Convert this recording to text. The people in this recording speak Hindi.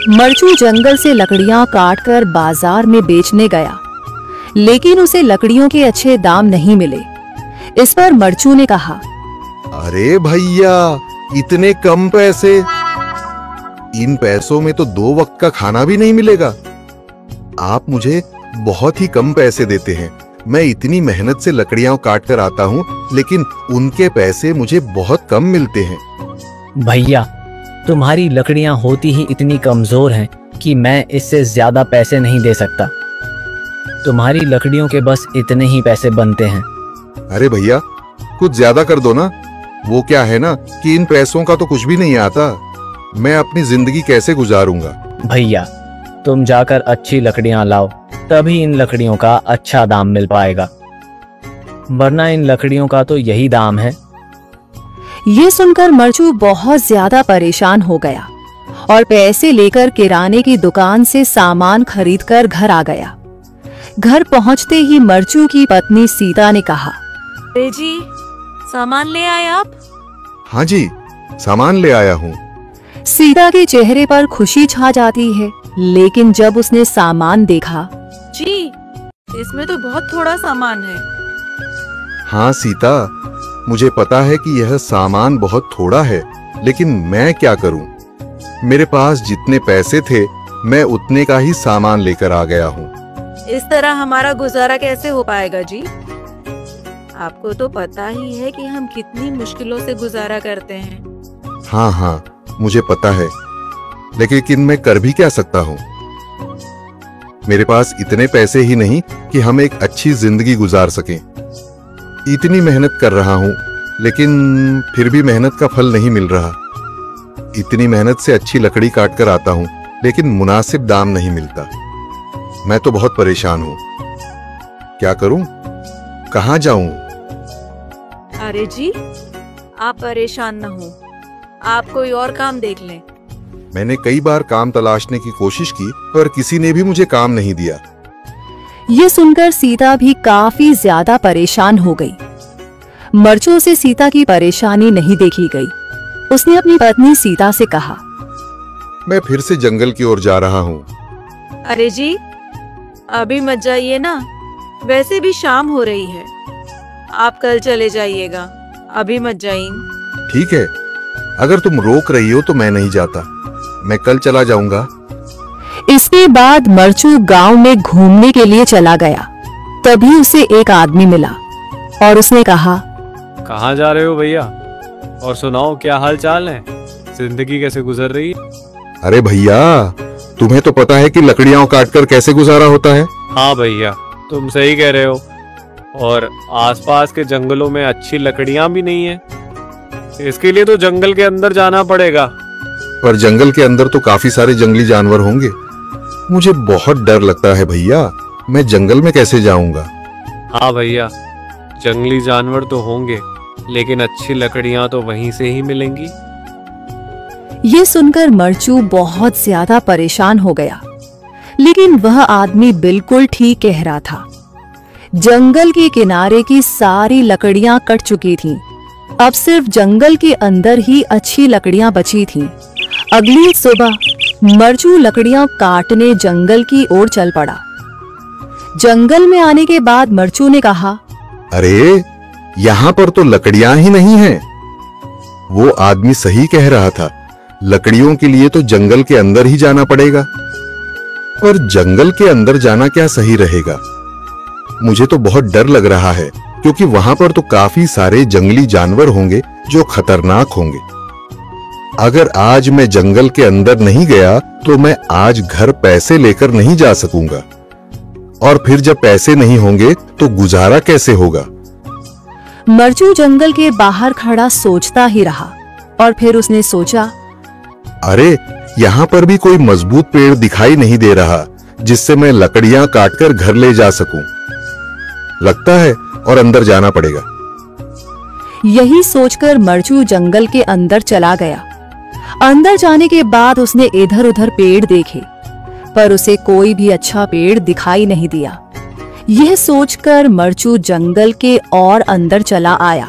मरचू जंगल से लकड़ियां काटकर बाजार में बेचने गया, लेकिन उसे लकड़ियों के अच्छे दाम नहीं मिले। इस पर मरचू ने कहा, अरे भैया, इतने कम पैसे? इन पैसों में तो 2 वक्त का खाना भी नहीं मिलेगा। आप मुझे बहुत ही कम पैसे देते हैं। मैं इतनी मेहनत से लकड़ियां काट कर आता हूँ, लेकिन उनके पैसे मुझे बहुत कम मिलते हैं। भैया, तुम्हारी लकड़ियां होती ही इतनी कमजोर हैं कि मैं इससे ज्यादा पैसे नहीं दे सकता। तुम्हारी लकड़ियों के बस इतने ही पैसे बनते हैं। अरे भैया, कुछ ज्यादा कर दो ना। वो क्या है ना कि इन पैसों का तो कुछ भी नहीं आता। मैं अपनी जिंदगी कैसे गुजारूंगा? भैया, तुम जाकर अच्छी लकड़ियां लाओ, तभी इन लकड़ियों का अच्छा दाम मिल पाएगा, वरना इन लकड़ियों का तो यही दाम है। ये सुनकर मरचू बहुत ज्यादा परेशान हो गया और पैसे लेकर किराने की दुकान से सामान खरीदकर घर आ गया। घर पहुंचते ही मरचू की पत्नी सीता ने कहा, अरे जी, सामान ले आए आप? हाँ जी, सामान ले आया हूँ। सीता के चेहरे पर खुशी छा जाती है, लेकिन जब उसने सामान देखा, जी, इसमें तो बहुत थोड़ा सामान है। हाँ सीता, मुझे पता है कि यह सामान बहुत थोड़ा है, लेकिन मैं क्या करूं? मेरे पास जितने पैसे थे, मैं उतने का ही सामान लेकर आ गया हूँ। इस तरह हमारा गुजारा कैसे हो पाएगा जी? आपको तो पता ही है कि हम कितनी मुश्किलों से गुजारा करते हैं। हाँ हाँ, मुझे पता है, लेकिन मैं कर भी क्या सकता हूँ? मेरे पास इतने पैसे ही नहीं कि हम एक अच्छी जिंदगी गुजार सकें। इतनी मेहनत कर रहा हूँ, लेकिन फिर भी मेहनत का फल नहीं मिल रहा। इतनी मेहनत से अच्छी लकड़ी काट कर आता हूँ, लेकिन मुनासिब दाम नहीं मिलता। मैं तो बहुत परेशान हूँ। क्या करूँ? कहाँ जाऊँ? अरे जी, आप परेशान न हो, आप कोई और काम देख लें। मैंने कई बार काम तलाशने की कोशिश की, पर किसी ने भी मुझे काम नहीं दिया। ये सुनकर सीता भी काफी ज्यादा परेशान हो गई। मरचू से सीता की परेशानी नहीं देखी गई। उसने अपनी पत्नी सीता से कहा, मैं फिर से जंगल की ओर जा रहा हूँ। अरे जी, अभी मत जाइए ना, वैसे भी शाम हो रही है। आप कल चले जाइएगा, अभी मत जाइए। ठीक है, अगर तुम रोक रही हो तो मैं नहीं जाता। मैं कल चला जाऊंगा। इसके बाद मरचू गांव में घूमने के लिए चला गया। तभी उसे एक आदमी मिला और उसने कहा, कहाँ जा रहे हो भैया? और सुनाओ, क्या हाल चाल है? जिंदगी कैसे गुजर रही है? अरे भैया, तुम्हें तो पता है कि लकड़ियां काटकर कैसे गुजारा होता है। हाँ भैया, तुम सही कह रहे हो। और आसपास के जंगलों में अच्छी लकड़ियां भी नहीं है। इसके लिए तो जंगल के अंदर जाना पड़ेगा। पर जंगल के अंदर तो काफी सारे जंगली जानवर होंगे। मुझे बहुत डर लगता है भैया, मैं जंगल में कैसे जाऊंगा? हाँ भैया, जंगली जानवर तो होंगे, लेकिन अच्छी लकड़ियां तो वहीं से ही मिलेंगी। ये सुनकर मरचू बहुत ज्यादा परेशान हो गया, लेकिन वह आदमी बिल्कुल ठीक कह रहा था। जंगल के किनारे की सारी लकड़ियां कट चुकी थीं। अब सिर्फ जंगल के अंदर ही अच्छी लकड़ियां बची थीं। अगली सुबह मरचू लकड़ियां काटने जंगल की ओर चल पड़ा। जंगल में आने के बाद मरचू ने कहा, अरे, यहाँ पर तो लकड़ियां ही नहीं हैं। वो आदमी सही कह रहा था, लकड़ियों के लिए तो जंगल के अंदर ही जाना पड़ेगा। और जंगल के अंदर जाना क्या सही रहेगा? मुझे तो बहुत डर लग रहा है, क्योंकि वहां पर तो काफी सारे जंगली जानवर होंगे जो खतरनाक होंगे। अगर आज मैं जंगल के अंदर नहीं गया तो मैं आज घर पैसे लेकर नहीं जा सकूंगा, और फिर जब पैसे नहीं होंगे तो गुजारा कैसे होगा? मरचू जंगल के बाहर खड़ा सोचता ही रहा और फिर उसने सोचा, अरे, यहाँ पर भी कोई मजबूत पेड़ दिखाई नहीं दे रहा जिससे मैं लकड़ियां काटकर घर ले जा सकूं। लगता है और अंदर जाना पड़ेगा। यही सोचकर मरचू जंगल के अंदर चला गया। अंदर जाने के बाद उसने इधर उधर पेड़ देखे, पर उसे कोई भी अच्छा पेड़ दिखाई नहीं दिया। यह सोचकर मरचू जंगल के और अंदर चला आया।